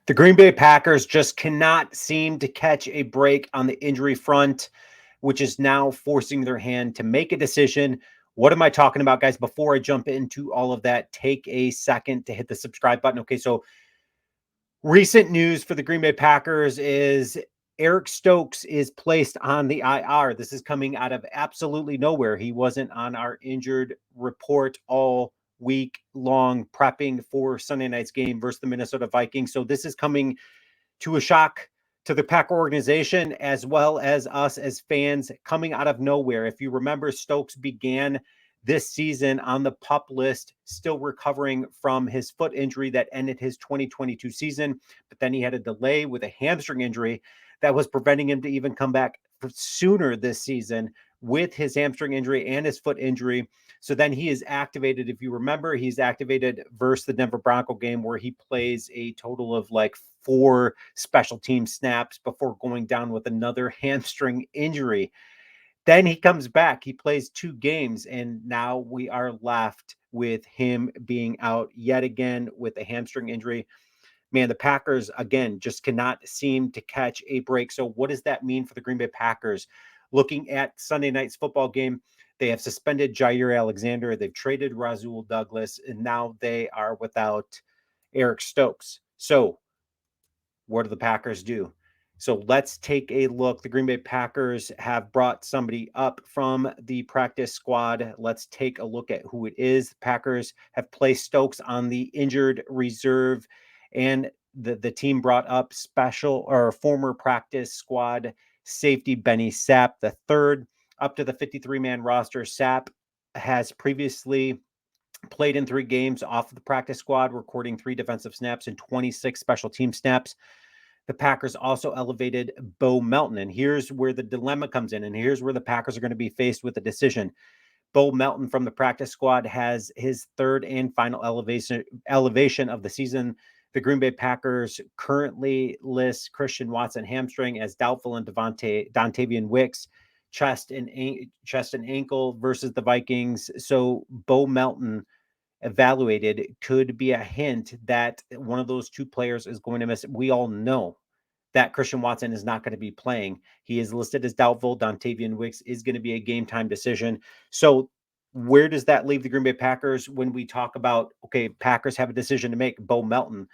The Green Bay Packers just cannot seem to catch a break on the injury front, which is now forcing their hand to make a decision. What am I talking about, guys? Before I jump into all of that, take a second to hit the subscribe button. Okay, so recent news for the Green Bay Packers is Eric Stokes is placed on the IR. This is coming out of absolutely nowhere. He wasn't on our injured report all week long, prepping for Sunday night's game versus the Minnesota Vikings. So this is coming to a shock to the Packer organization as well as us as fans, coming out of nowhere. If you remember, Stokes began this season on the PUP list, still recovering from his foot injury that ended his 2022 season. But then he had a delay with a hamstring injury that was preventing him to even come back sooner this season with his hamstring injury and his foot injury. So then he is activated. If you remember, he's activated versus the Denver Bronco game where he plays a total of like 4 special team snaps before going down with another hamstring injury. Then he comes back, he plays 2 games, and now we are left with him being out yet again with a hamstring injury. Man, the Packers, again, just cannot seem to catch a break. So what does that mean for the Green Bay Packers? Looking at Sunday night's football game, they have suspended Jaire Alexander. They've traded Rasul Douglas, and now they are without Eric Stokes. So what do the Packers do? So let's take a look. The Green Bay Packers have brought somebody up from the practice squad. Let's take a look at who it is. The Packers have placed Stokes on the injured reserve, and the team brought up special or former practice squad safety Benny Sapp the third up to the 53-man roster. Sapp has previously played in 3 games off of the practice squad, recording 3 defensive snaps and 26 special team snaps. The Packers also elevated Bo Melton. And here's where the dilemma comes in. And here's where the Packers are going to be faced with a decision. Bo Melton from the practice squad has his 3rd and final elevation of the season. The Green Bay Packers currently list Christian Watson hamstring as doubtful and Dontavian Wicks chest and ankle versus the Vikings. So Bo Melton evaluated could be a hint that one of those 2 players is going to miss. We all know that Christian Watson is not going to be playing. He is listed as doubtful. Dontavian Wicks is going to be a game time decision. So where does that leave the Green Bay Packers when we talk about, okay, Packers have a decision to make? Bo Melton.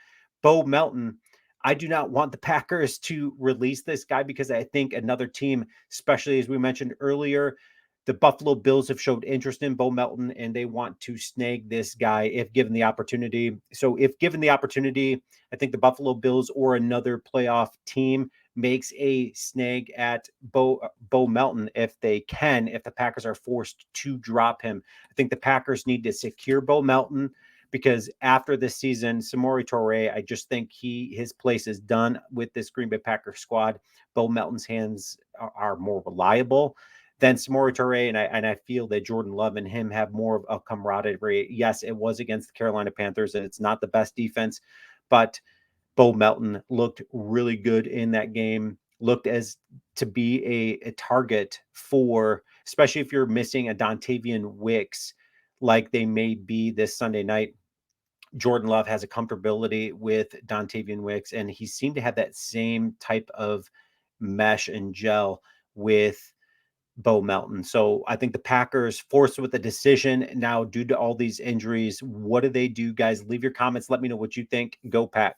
I do not want the Packers to release this guy because I think another team, especially as we mentioned earlier, the Buffalo Bills have showed interest in Bo Melton and they want to snag this guy if given the opportunity. So if given the opportunity, I think the Buffalo Bills or another playoff team makes a snag at Bo Melton if they can, if the Packers are forced to drop him. I think the Packers need to secure Bo Melton because after this season, Samori Toure, I just think his place is done with this Green Bay Packers squad. Bo Melton's hands are more reliable than Samori Toure, and I feel that Jordan Love and him have more of a camaraderie. Yes, it was against the Carolina Panthers, and it's not the best defense, but Bo Melton looked really good in that game, looked as to be a target for, especially if you're missing a Dontavian Wicks like they may be this Sunday night. Jordan Love has a comfortability with Dontavian Wicks, and he seemed to have that same type of mesh and gel with Bo Melton. So I think the Packers forced with a decision now due to all these injuries. What do they do, guys? Leave your comments. Let me know what you think. Go Pack.